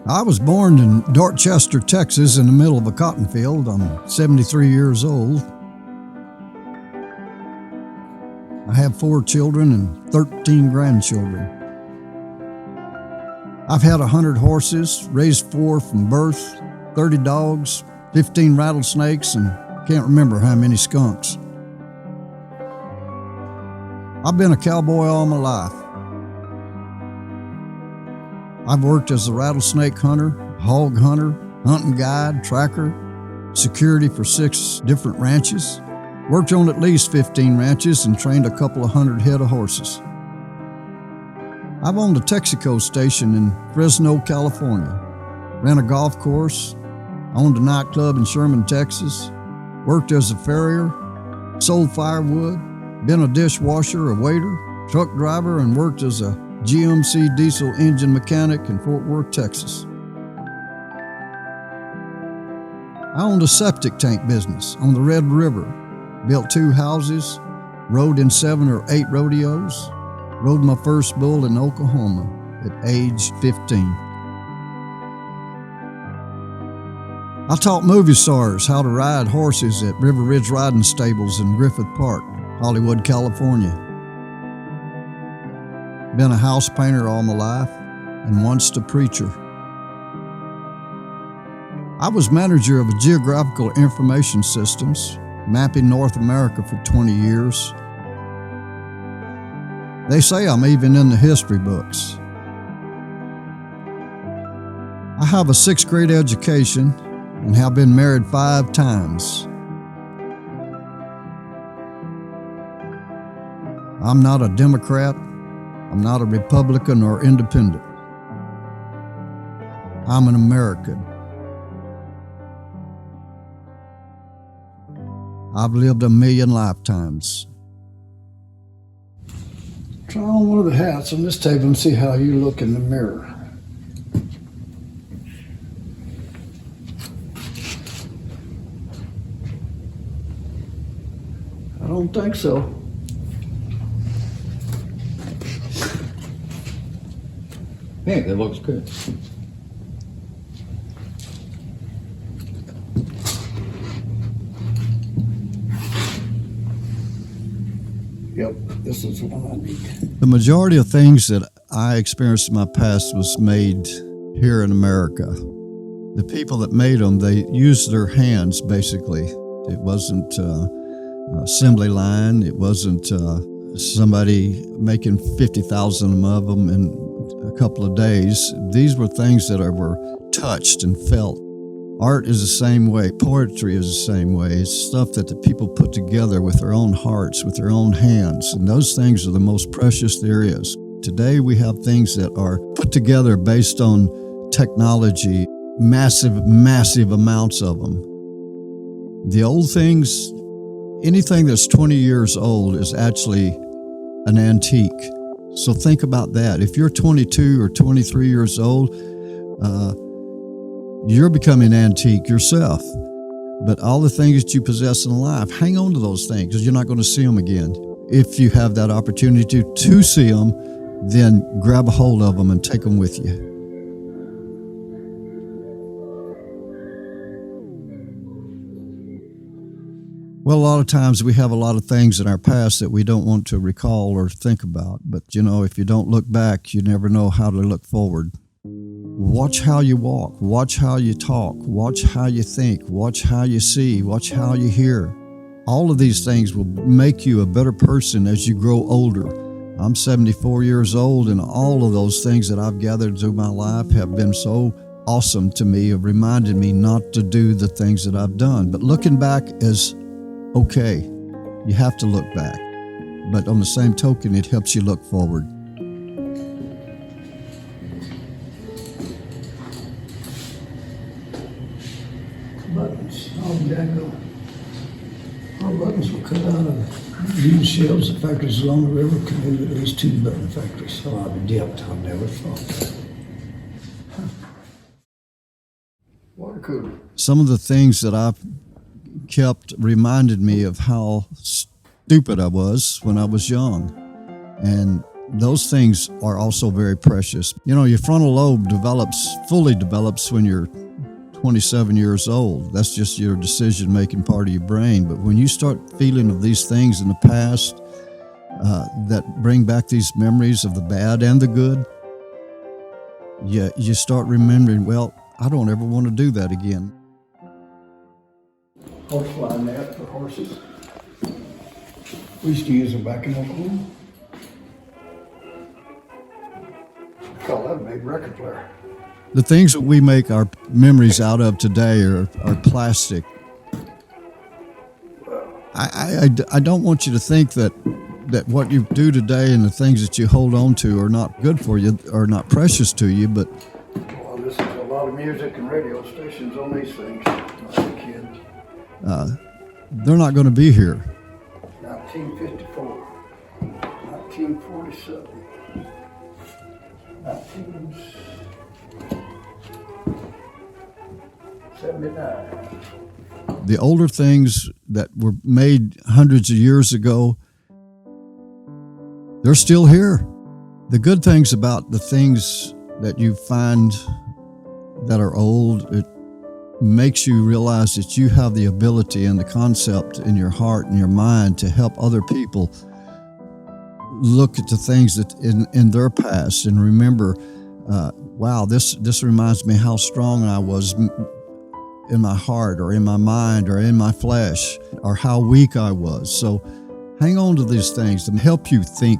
I was born in Dorchester, Texas, in the middle of a cotton field. I'm 73 years old. I have 4 children and 13 grandchildren. I've had 100 horses, raised 4 from birth, 30 dogs, 15 rattlesnakes, and can't remember how many skunks. I've been a cowboy all my life. I've worked as a rattlesnake hunter, hog hunter, hunting guide, tracker, security for 6 different ranches, worked on at least 15 ranches, and trained a couple of 100 head of horses. I've owned a Texaco station in Fresno, California, ran a golf course, owned a nightclub in Sherman, Texas, worked as a farrier, sold firewood, been a dishwasher, a waiter, truck driver, and worked as a GMC diesel engine mechanic in Fort Worth, Texas. I owned a septic tank business on the Red River, built 2 houses, rode in 7 or 8 rodeos, rode my first bull in Oklahoma at age 15. I taught movie stars how to ride horses at River Ridge Riding Stables in Griffith Park, Hollywood, California. Been a house painter all my life, and once a preacher. I was manager of a geographical information systems, mapping North America for 20 years. They say I'm even in the history books. I have a 6th grade education and have been married 5 times. I'm not a Democrat. I'm not a Republican or independent. I'm an American. I've lived a million lifetimes. Try on one of the hats on this table and see how you look in the mirror. I don't think so. Yeah, that looks good. Yep, this is the one I need. The majority of things that I experienced in my past was made here in America. The people that made them, they used their hands, basically. It wasn't assembly line. It wasn't somebody making 50,000 of them in a couple of days. These were things that were touched and felt. Art is the same way. Poetry is the same way. It's stuff that the people put together with their own hearts, with their own hands, and those things are the most precious there is. Today we have things that are put together based on technology, massive, massive amounts of them. The old things, anything that's 20 years old is actually an antique. So think about that. If you're 22 or 23 years old, you're becoming antique yourself. But all the things that you possess in life, hang on to those things because you're not going to see them again. If you have that opportunity to see them, then grab a hold of them and take them with you. Well, a lot of times we have a lot of things in our past that we don't want to recall or think about. But, if you don't look back, you never know how to look forward. Watch how you walk. Watch how you talk. Watch how you think. Watch how you see. Watch how you hear. All of these things will make you a better person as you grow older. I'm 74 years old, and all of those things that I've gathered through my life have been so awesome to me, have reminded me not to do the things that I've done. But looking back is okay. You have to look back. But on the same token, it helps you look forward. Buttons. Oh, Daniel. Our buttons were cut out of used shelves at factories along the river. Can move at least 2 button factories. So I've dipped. I never thought. Water cooler. Some of the things that I've kept reminded me of how stupid I was when I was young. And those things are also very precious. You know, your frontal lobe fully develops when you're 27 years old. That's just your decision-making part of your brain. But when you start feeling of these things in the past that bring back these memories of the bad and the good, you start remembering, well, I don't ever want to do that again. Horsefly net for horses. We used to use them back in Oklahoma. Call that a big record player. The things that we make our memories out of today are plastic. I don't want you to think that what you do today and the things that you hold on to are not good for you, are not precious to you, but... Well, this is a lot of music and radio stations on these things. When I was a kid. They're not going to be here. 1954, 1947, 1979. The older things that were made hundreds of years ago, they're still here. The good things about the things that you find that are old, it makes you realize that you have the ability and the concept in your heart and your mind to help other people look at the things that in their past and remember, wow, this reminds me how strong I was in my heart or in my mind or in my flesh, or how weak I was. So hang on to these things and help you think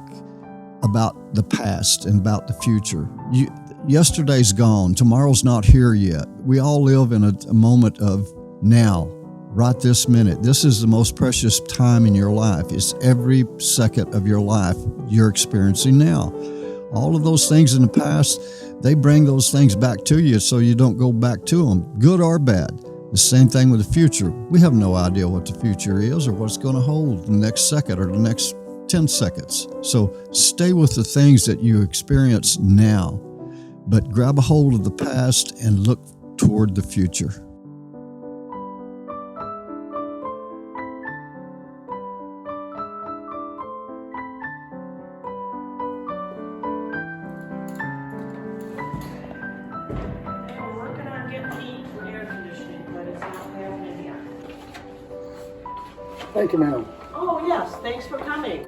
about the past and about the future. Yesterday's gone. Tomorrow's not here yet. We all live in a moment of now, right this minute. This is the most precious time in your life. It's every second of your life you're experiencing now. All of those things in the past, they bring those things back to you so you don't go back to them, good or bad. The same thing with the future. We have no idea what the future is or what it's going to hold the next second or the next 10 seconds. So stay with the things that you experience now, but grab a hold of the past and look toward the future. We're working on getting heat and air conditioning, but it's not happening yet. Thank you, ma'am. Oh, yes, thanks for coming.